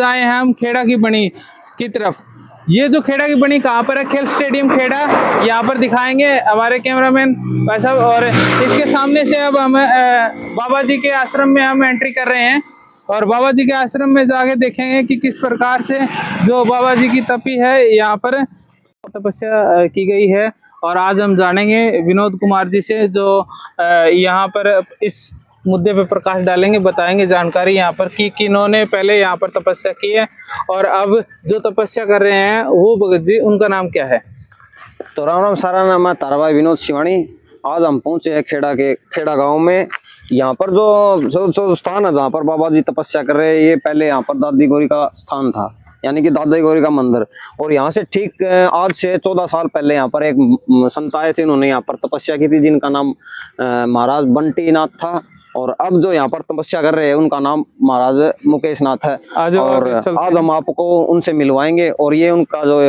आए हैं हम खेड़ा की बनी की तरफ। ये जो खेड़ा की बनी कहाँ पर है? खेल स्टेडियम खेड़ा, यहाँ पर दिखाएंगे हमारे कैमरामैन भाई साहब। और इसके सामने से अब हम बाबा जी के आश्रम में हम एंट्री कर रहे हैं और बाबा जी के आश्रम में जाके देखेंगे कि किस प्रकार से जो बाबा जी की तपी है यहाँ पर तपस्या की गई है। और आज हम जानेंगे विनोद कुमार जी से जो यहाँ पर इस मुद्दे पे प्रकाश डालेंगे, बताएंगे जानकारी यहाँ पर कि किन्होंने पहले यहाँ पर तपस्या की है और अब जो तपस्या कर रहे हैं वो भगत जी, उनका नाम क्या है? तो राम राम, सारा नाम है ताराबाई विनोद शिवानी। आज हम पहुंचे हैं खेड़ा गांव में। यहाँ पर जो स्थान है जहाँ पर बाबा जी तपस्या कर रहे हैं, ये पहले यहाँ पर दादी गौरी का स्थान था, यानी कि दादी गौरी का मंदिर। और यहाँ से ठीक आज से 14 साल पहले यहाँ पर एक संत आए थे, इन्होंने यहाँ पर तपस्या की थी, जिनका नाम महाराज बंटी नाथ था। और अब जो यहाँ पर तपस्या कर रहे हैं उनका नाम महाराज मुकेश नाथ है। और आज हम आपको उनसे मिलवाएंगे। और ये उनका जो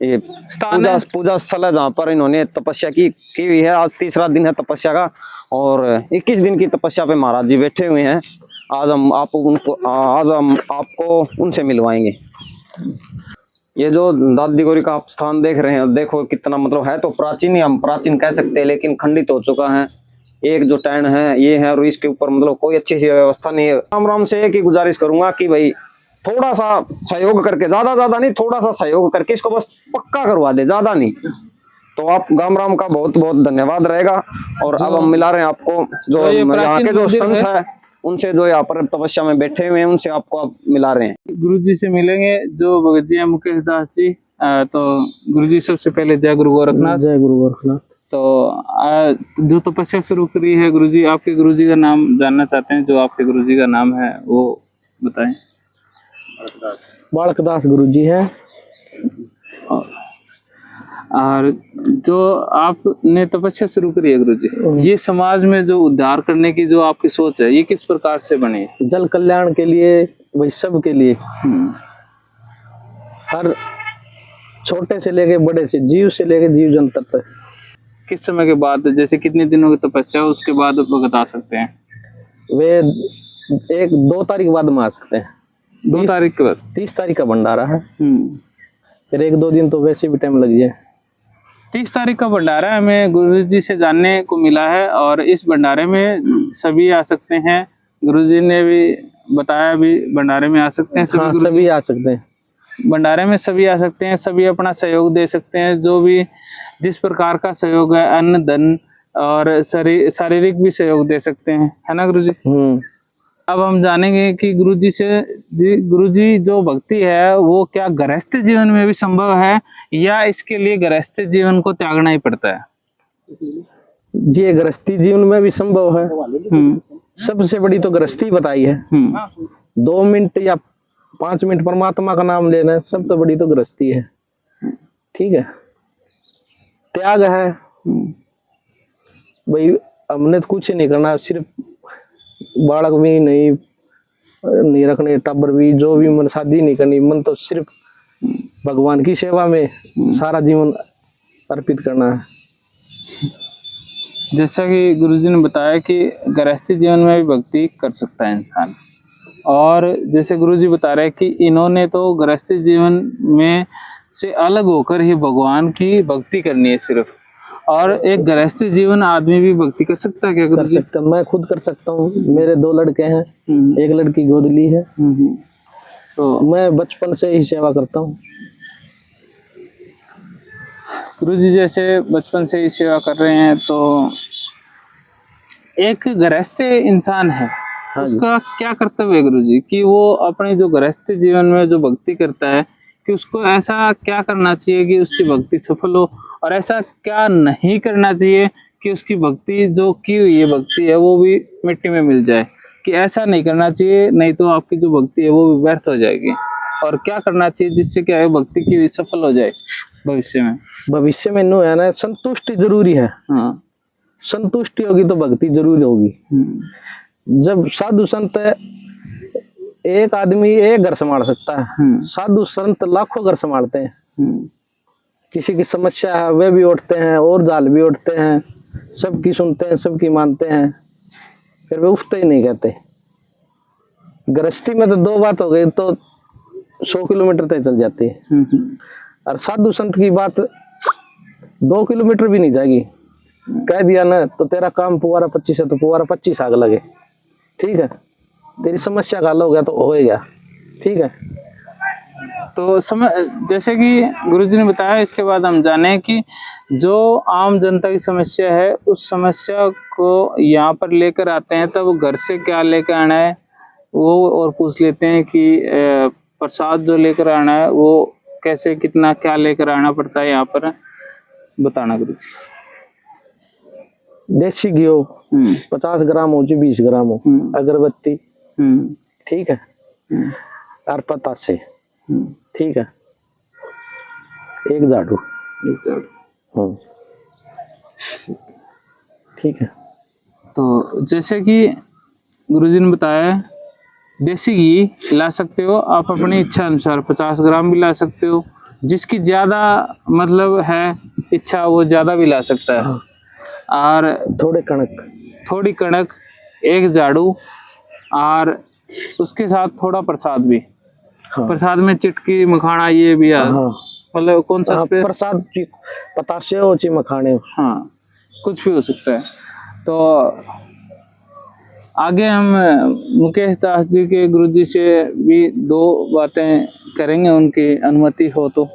ये पूजा स्थल है जहाँ पर इन्होंने तपस्या की हुई है। आज तीसरा दिन है तपस्या का और 21 दिन की तपस्या पे महाराज जी बैठे हुए हैं। आज हम आपको उनसे मिलवाएंगे। ये जो दादी गौरी का आप स्थान देख रहे हैं, देखो कितना मतलब है तो प्राचीन ही हम प्राचीन कह सकते हैं, लेकिन खंडित हो चुका है। एक जो टैंड है ये है और इसके ऊपर मतलब कोई अच्छी सी व्यवस्था नहीं है। राम राम से एक ही गुजारिश करूंगा कि भाई थोड़ा सा सहयोग करके, ज्यादा नहीं, थोड़ा सा सहयोग करके इसको बस पक्का करवा दे, ज्यादा नहीं। तो आप गाम राम का बहुत बहुत धन्यवाद रहेगा। और अब हम मिला रहे हैं आपको जो यहाँ के जो संत है उनसे, जो यहाँ पर तपस्या में बैठे हुए हैं, उनसे आपको आप मिला रहे हैं। गुरु जी से मिलेंगे जो भगत जी है मुकेश दास जी। तो गुरु जी सबसे पहले जय गुरु गोरखनाथ। जय गुरु गोरखनाथ। तो जो तपस्या शुरू करी है गुरु जी, आपके गुरु जी का नाम जानना चाहते हैं। जो आपके गुरु जी का नाम है वो बताएं। बालकदास गुरु जी है। और जो आपने तपस्या शुरू करी है गुरु जी, ये समाज में जो उद्धार करने की जो आपकी सोच है, ये किस प्रकार से बनी? जल कल्याण के लिए, भाई सब के लिए, हर छोटे से लेके बड़े से, जीव से लेके जीव जंतु तक। किस समय के बाद, जैसे कितने दिनों की तपस्या उसके बाद बता सकते हैं? वे 1-2 तारीख बाद में आ सकते हैं। 2 तारीख के बाद? 30 तारीख का भंडारा है। फिर 1-2 दिन तो वैसे भी टाइम लग जाए। 30 तारीख का भंडारा हमें गुरु जी से जानने को मिला है और इस भंडारे में सभी आ सकते हैं। गुरु जी ने भी बताया भी भंडारे में आ सकते हैं सभी। हाँ, सभी आ सकते हैं भंडारे में, सभी आ सकते हैं, सभी अपना सहयोग दे सकते हैं। जो भी जिस प्रकार का सहयोग है, अन्न धन और शारीरिक भी सहयोग दे सकते हैं, है ना गुरु जी? अब हम जानेंगे कि गुरु जी जो भक्ति है वो क्या गृहस्थ जीवन में भी संभव है या इसके लिए गृहस्थ जीवन को त्यागना ही पड़ता है? ये गृहस्थी जीवन में भी संभव है। सबसे बड़ी तो गृहस्थी बताई है। 2 मिनट या 5 मिनट परमात्मा का नाम लेना है, सबसे बड़ी तो गृहस्थी है। ठीक है, त्याग है भाई। हमने तो कुछ नहीं करना, सिर्फ बालक भी नहीं रखने, टब्बर भी, जो भी मन शादी नहीं करनी, मन तो सिर्फ भगवान की सेवा में सारा जीवन अर्पित करना है। जैसा कि गुरुजी ने बताया कि गृहस्थी जीवन में भी भक्ति कर सकता है इंसान। और जैसे गुरुजी बता रहे हैं कि इन्होंने तो गृहस्थी जीवन में से अलग होकर ही भगवान की भक्ति करनी है सिर्फ। और एक गृहस्थी जीवन आदमी भी भक्ति कर सकता है क्या गुरुजी? कर सकता, मैं खुद कर सकता हूँ। मेरे 2 लड़के हैं, एक लड़की गोद ली है। तो मैं बचपन से ही सेवा करता हूँ। गुरुजी जैसे बचपन से ही सेवा कर रहे हैं, तो एक गृहस्थ इंसान है, उसका क्या कर्तव्य है गुरुजी कि वो अपने जो गृहस्थ जीवन में जो भक्ति करता है कि उसको ऐसा क्या करना चाहिए कि उसकी भक्ति सफल हो, और ऐसा क्या नहीं करना चाहिए कि उसकी भक्ति जो की हुई है भक्ति है वो भी मिट्टी में मिल जाए? कि ऐसा नहीं करना चाहिए, नहीं तो आपकी जो भक्ति है वो भी व्यर्थ हो जाएगी। और क्या करना चाहिए जिससे क्या है भक्ति की हुई सफल हो जाए भविष्य में? भविष्य में नो है ना, संतुष्टि जरूरी है। हाँ, संतुष्टि होगी तो भक्ति जरूर होगी। जब साधु संत, एक आदमी एक घर संभाल सकता है, साधु संत लाखों घर संभालते हैं। किसी की समस्या है वे भी उठते हैं और जाल भी उठते हैं, सबकी सुनते हैं, सबकी मानते हैं, फिर वे उठते ही नहीं कहते। गृहस्थी में तो दो बात हो गई तो 100 किलोमीटर तक चल जाती है। और साधु संत की बात 2 किलोमीटर भी नहीं जाएगी। कह दिया ना तो तेरा काम पुआरा 25 है तो पुआरा 25 आग लगे, ठीक है। तेरी समस्या का हल हो गया तो हो गया, ठीक है। तो जैसे कि गुरुजी ने बताया, इसके बाद हम जाने कि जो आम जनता की समस्या है उस समस्या को यहाँ पर लेकर आते हैं, तब घर से क्या लेकर आना है वो और पूछ लेते हैं कि प्रसाद जो लेकर आना है वो कैसे, कितना, क्या लेकर आना पड़ता है यहाँ पर, बताना गुरु। देसी घी हो 50 ग्राम हो जी 20 ग्राम हो, अगरबत्ती, ठीक है, और पतासे, ठीक है, एक झाड़ू, ठीक है। तो जैसे कि गुरुजी ने बताया, देसी घी ला सकते हो आप अपनी इच्छा अनुसार, 50 ग्राम भी ला सकते हो, जिसकी ज्यादा मतलब है इच्छा वो ज्यादा भी ला सकता है। और थोड़ी कणक, एक झाड़ू, और उसके साथ थोड़ा प्रसाद भी। हाँ। प्रसाद में चिटकी, मखाना, ये भी मतलब कौन सा प्रसाद, पतासे हो ची मखाने, हाँ कुछ भी हो सकता है। तो आगे हम मुकेश दास जी के गुरुजी से भी 2 बातें करेंगे, उनकी अनुमति हो तो।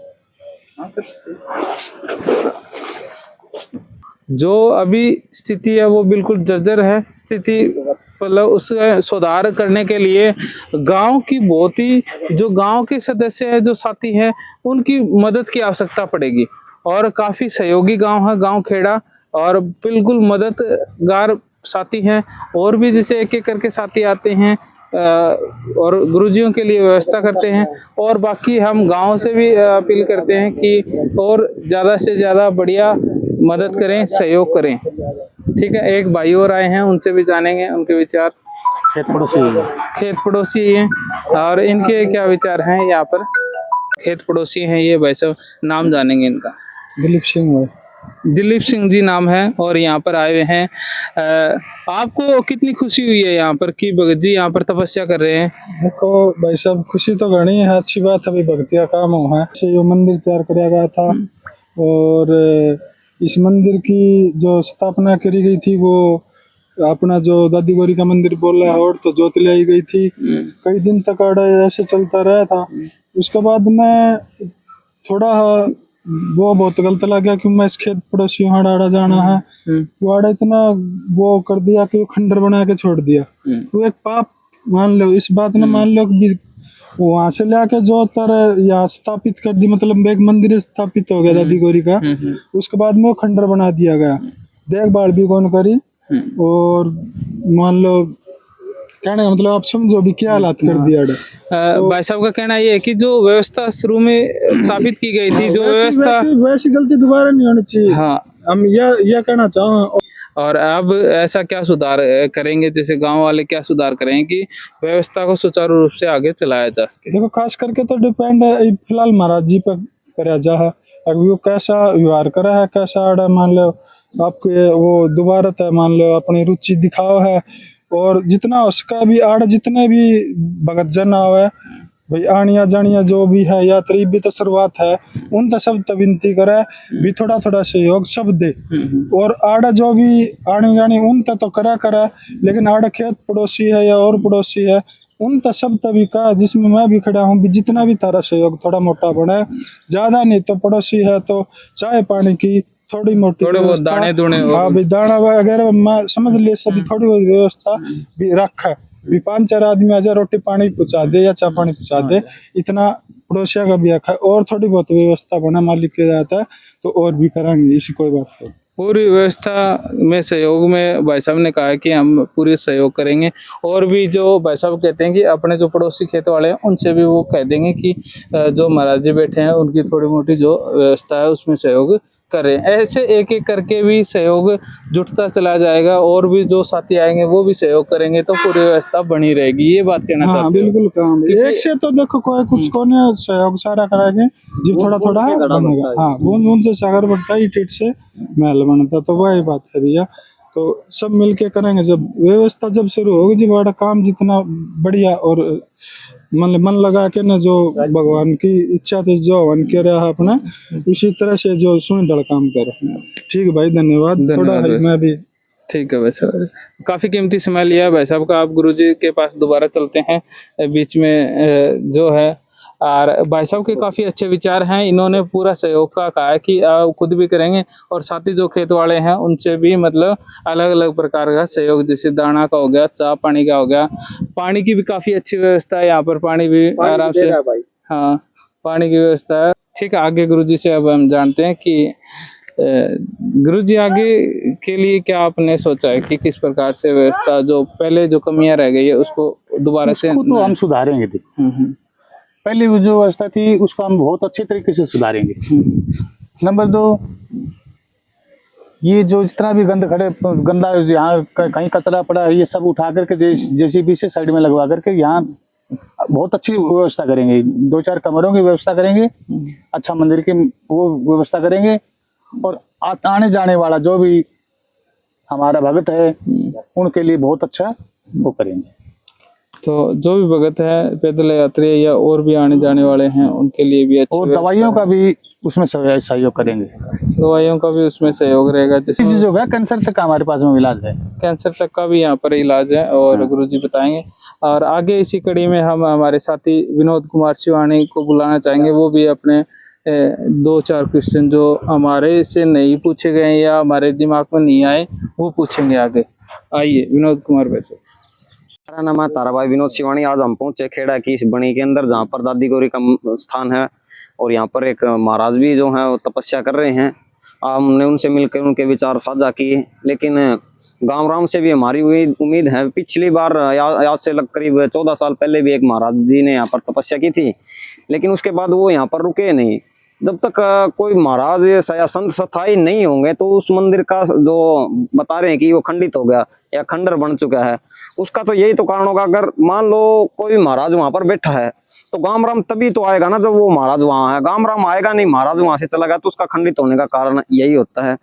जो अभी स्थिति है वो बिल्कुल जर्जर है स्थिति, मतलब उसका सुधार करने के लिए गांव की बहुत ही, जो गांव के सदस्य है, जो साथी है, उनकी मदद की आवश्यकता पड़ेगी। और काफी सहयोगी गांव है, गांव खेड़ा, और बिल्कुल मददगार साथी हैं। और भी जैसे एक एक करके साथी आते हैं और गुरुजियों के लिए व्यवस्था करते हैं। और बाकी हम गांव से भी अपील करते हैं कि और ज़्यादा से ज़्यादा बढ़िया मदद करें, सहयोग करें, ठीक है। एक भाई और आए हैं, उनसे भी जानेंगे उनके विचार। खेत पड़ोसी हैं और इनके क्या विचार हैं यहाँ पर। खेत पड़ोसी हैं ये भाई साहब, नाम जानेंगे इनका। दिलीप सिंह जी नाम है और यहाँ पर आए हुए हैं। आपको कितनी खुशी हुई है यहाँ पर कि भगत जी यहाँ पर तपस्या कर रहे हैं? देखो भाई साहब, खुशी तो घनी है, अच्छी बात है, अभी भक्तिया काम हुआ है। ये मंदिर तैयार किया गया था और इस मंदिर की जो स्थापना करी गई थी वो अपना जो दादी गौरी का मंदिर बोल रहा है, और तो जोत लाई गई थी। कई दिन तक ऐसे चलता रहा था। उसके बाद में थोड़ा वो बहुत गलत लगा कि मैं इस खेत पड़ोसी आड़ा जाना है, वो आड़ा इतना वो कर दिया कि वो खंडर बना के छोड़ दिया। वो एक पाप मान लो, इस बात ने मान लो कि वहां से लाके जो तर यहाँ स्थापित कर दी, मतलब एक मंदिर स्थापित हो गया दादी गौरी का। उसके बाद में वो खंडर बना दिया गया, देखभाल भी कौन करी। और मान लो कहने का मतलब आप समझो भी क्या हालात कर दिया। भाई साहब का कहना ये है कि जो व्यवस्था शुरू में स्थापित की गई थी, जो व्यवस्था, वैसी गलती दोबारा नहीं होनी चाहिए। हाँ, हम यह कहना चाहें। और अब ऐसा क्या सुधार करेंगे, जैसे गांव वाले क्या सुधार करेंगे कि व्यवस्था को सुचारू रूप से आगे चलाया जा सके? देखो खास करके तो डिपेंड है फिलहाल महाराज जी पर करा जा है, अभी वो कैसा व्यवहार करा है, कैसा आड़ा मान लो आपके वो दोबारा तय मान लो अपनी रुचि दिखाओ है। और जितना उसका भी आड़ जितने भी भगत जन आवे भाई, आनिया जानिया जो भी है, यात्री भी तो शुरुआत है, उन तो सब विनती करे भी थोड़ा थोड़ा सहयोग सब दे। और आड़ जो भी आनी जानी उन तो करा, लेकिन आड़ खेत पड़ोसी है या और पड़ोसी है, उन तो सब तभी का, जिसमें मैं भी खड़ा हूँ, जितना भी तारा सहयोग थोड़ा मोटा बने, ज्यादा नहीं तो पड़ोसी है तो चाय पानी की थोड़ी मोटी, थोड़े बहुत दाने दूने, हाँ भी दाना वगैरह मैं समझ ले सभी थोड़ी बहुत व्यवस्था भी रखा भी। 5-4 आदमी आ जाए, रोटी पानी पहुँचा दे या चाय पानी पहुँचा दे, इतना पड़ोसिया का भी रखा है। और थोड़ी बहुत व्यवस्था बना मालिक के जाता है तो और भी कराएंगे, इसी कोई बात नहीं। पूरी व्यवस्था में सहयोग में भाई साहब ने कहा है कि हम पूरी सहयोग करेंगे। और भी जो भाई साहब कहते हैं कि अपने जो पड़ोसी खेत वाले हैं उनसे भी वो कह देंगे कि जो महाराज जी बैठे हैं उनकी थोड़ी मोटी जो व्यवस्था है उसमें सहयोग करें। ऐसे एक एक करके भी सहयोग जुटता चला जाएगा, और भी जो साथी आएंगे वो भी सहयोग करेंगे तो पूरी व्यवस्था बनी रहेगी। ये बात कहना चाहते हैं? बिल्कुल काम एक से तो देखो कोई कुछ को सहयोग सारा कराएंगे, जब थोड़ा थोड़ा बनेगा। हाँ, बूंद बूंद से सागर बढ़ता है, ईट से महल बनता, तो वही बात है भैया। तो सब मिलके करेंगे। जब व्यवस्था जब शुरू होगी जी, बड़ा काम जितना बढ़िया और मन लगा के ना, जो भगवान की इच्छा थी जो हवन के रहा अपना, उसी तरह से जो सुन डर काम करे। ठीक है भाई, धन्यवाद। थोड़ा है भाई। मैं भी ठीक है भाई साहब, काफी कीमती समय लिया भाई साहब का। आप गुरुजी के पास दोबारा चलते हैं बीच में जो है। और भाई साहब के काफी अच्छे विचार हैं, इन्होंने पूरा सहयोग का कहा है कि खुद भी करेंगे और साथ ही जो खेत वाले हैं उनसे भी मतलब अलग अलग प्रकार का सहयोग, जैसे दाना का हो गया, चाय पानी का हो गया। पानी की भी काफी अच्छी व्यवस्था है यहाँ पर, पानी भी आराम से, हाँ पानी की व्यवस्था है। ठीक है, आगे गुरुजी से अब हम जानते हैं कि गुरुजी आगे के लिए क्या आपने सोचा है कि किस प्रकार से व्यवस्था, जो पहले जो कमियां रह गई है उसको दोबारा से। उसको तो हम सुधारेंगे। पहले वो जो व्यवस्था थी उसको हम बहुत अच्छे तरीके से सुधारेंगे। नंबर 2, ये जो जितना भी गंदा यहाँ कहीं कचरा पड़ा है, ये सब उठा करके जेसीबी से साइड में लगवा करके यहाँ बहुत अच्छी व्यवस्था करेंगे। 2-4 कमरों की व्यवस्था करेंगे, अच्छा मंदिर की वो व्यवस्था करेंगे, और आने जाने वाला जो भी हमारा भगत है उनके लिए बहुत अच्छा वो करेंगे। तो जो भी भगत है, पैदल यात्री या और भी आने जाने वाले हैं, उनके लिए भी अच्छी और दवाइयों का भी उसमें सहयोग करेंगे। दवाइयों का भी उसमें सहयोग रहेगा। जैसे जो है कैंसर तक का हमारे पास में इलाज है, कैंसर तक का भी यहाँ पर इलाज है और गुरुजी बताएंगे। और आगे इसी कड़ी में हम हमारे साथी विनोद कुमार शिवानी को बुलाना चाहेंगे, वो भी अपने 2-4 क्वेश्चन जो हमारे से नहीं पूछे गए या हमारे दिमाग में नहीं आए वो पूछेंगे आगे। आइए विनोद कुमार वैसे। मेरा नाम है ताराबाई विनोद शिवानी। आज हम पहुंचे खेड़ा की इस बनी के अंदर, जहाँ पर दादी गौरी का स्थान है, और यहाँ पर एक महाराज भी जो है वो तपस्या कर रहे हैं। हमने उनसे मिलकर उनके विचार साझा किए, लेकिन गांव राम से भी हमारी उम्मीद है। पिछली बार आज से करीब 14 साल पहले भी एक महाराज जी ने यहाँ पर तपस्या की थी, लेकिन उसके बाद वो यहाँ पर रुके नहीं। जब तक कोई महाराज या संत स्थायी नहीं होंगे तो उस मंदिर का जो बता रहे हैं कि वो खंडित हो गया या खंडर बन चुका है, उसका तो यही तो कारण होगा। अगर मान लो कोई महाराज वहां पर बैठा है तो गाम राम तभी तो आएगा ना जब वो महाराज वहां है। गाम राम आएगा नहीं, महाराज वहां से चला गया, तो उसका खंडित होने का कारण यही होता है।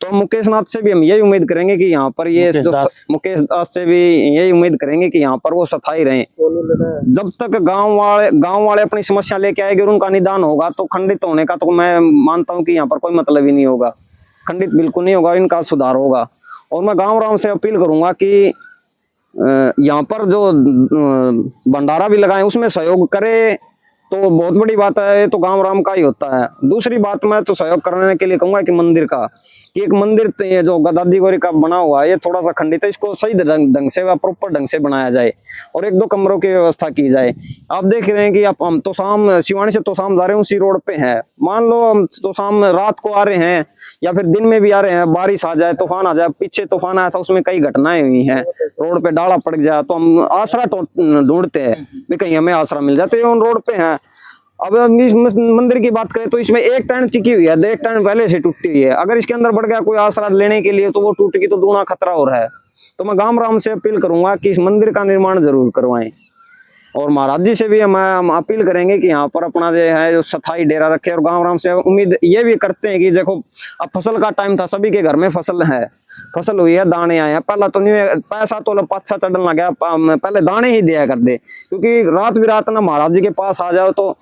तो मुकेश नाथ से भी हम यही उम्मीद करेंगे कि यहाँ पर ये मुकेश दास से भी यही उम्मीद करेंगे कि यहाँ पर वो स्थायी रहें। जब तक गांव वाले अपनी समस्या लेके आएंगे और उनका निदान होगा, तो खंडित होने का तो मैं मानता हूँ कि यहाँ पर कोई मतलब ही नहीं होगा। खंडित बिल्कुल नहीं होगा, इनका सुधार होगा। और मैं गांव राम से अपील करूंगा कि यहाँ पर जो भंडारा भी लगाए उसमें सहयोग करे तो बहुत बड़ी बात है। तो गांव राम का ही होता है। दूसरी बात मैं तो सहयोग करने के लिए कहूंगा कि मंदिर का, कि एक मंदिर ये जो दादी गौरी का बना हुआ है ये थोड़ा सा खंडित है, इसको सही ढंग से व प्रॉपर ढंग से बनाया जाए और 1-2 कमरों की व्यवस्था की जाए। आप देख रहे हैं कि हम तो शाम शिवानी से तो शाम जा रहे हैं, उसी रोड पे है। मान लो हम तो शाम रात को आ रहे हैं या फिर दिन में भी आ रहे हैं, बारिश आ जाए, तूफान आ जाए। पीछे तूफान आया था, उसमें कई घटनाएं हुई हैं, रोड पे डाला पड़ गया, तो हम आसरा ढूंढते हैं भी कहीं हमें आसरा मिल जाए, तो ये उन रोड पे है। अब इस मंदिर की बात करें तो इसमें एक टैंक टिकी हुई है, 1 टैंक पहले से टूटी हुई है। अगर इसके अंदर बढ़ गया कोई आसरा लेने के लिए तो वो टूट गई तो दूना खतरा हो रहा है। तो मैं गांव राम से अपील करूंगा कि इस मंदिर का निर्माण जरूर करवाएं। और महाराज जी से भी हम अपील करेंगे कि यहाँ पर अपना जो है जो स्थायी डेरा रखे। और गांव राम से उम्मीद ये भी करते हैं कि देखो अब फसल का टाइम था, सभी के घर में फसल है, फसल हुई है, दाने आए हैं। पहला तो नहीं पैसा तो पाछा चढ़ने लगा, पहले दाने ही दिया कर दे, क्योंकि रात बिरात ना महाराज जी के पास आ जाओ तो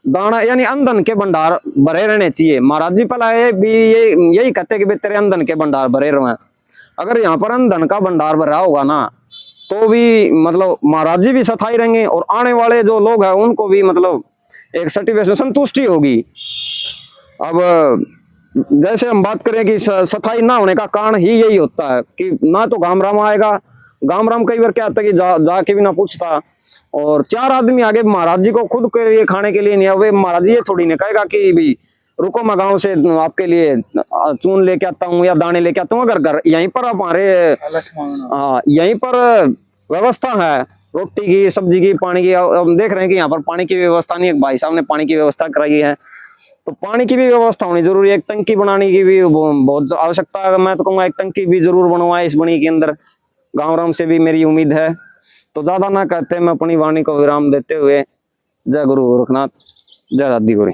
दाना यानी अंधन के भंडार भरे रहने चाहिए। महाराज जी पहला यही कहते कि तेरे अंधन के भंडार भरे रहे। अगर यहाँ पर अंधन का भंडार भरा होगा ना तो भी मतलब महाराज जी भी स्थायी रहेंगे और आने वाले जो लोग हैं उनको भी मतलब एक सर्टिफिकेशन संतुष्टि होगी। अब जैसे हम बात करें कि स्थायी ना होने का कारण ही यही होता है कि ना तो गाम राम आएगा। गाम राम कई बार क्या होता है कि जाके भी ना पूछता, और 4 आदमी आगे महाराज जी को खुद के लिए खाने के लिए नहीं आवे। महाराज जी ये थोड़ी नहीं कहेगा कि भी रुको मैं गांव से आपके लिए चून लेके आता हूँ या दाने लेके आता हूँ। अगर घर यहीं पर आप हमारे यहीं पर व्यवस्था है रोटी की, सब्जी की, पानी की। हम देख रहे हैं कि यहाँ पर पानी की व्यवस्था नहीं है। भाई साहब ने पानी की व्यवस्था कराई है, तो पानी की भी व्यवस्था होनी जरूरी है। एक टंकी बनाने की भी बहुत आवश्यकता है। मैं तो कहूँगा एक टंकी भी जरूर बनवाए इस बनी के अंदर। गाँव राम से भी मेरी उम्मीद है। तो ज्यादा ना कहते मैं अपनी वाणी को विराम देते हुए जय गुरु गोरखनाथ, जय दादी गौरी।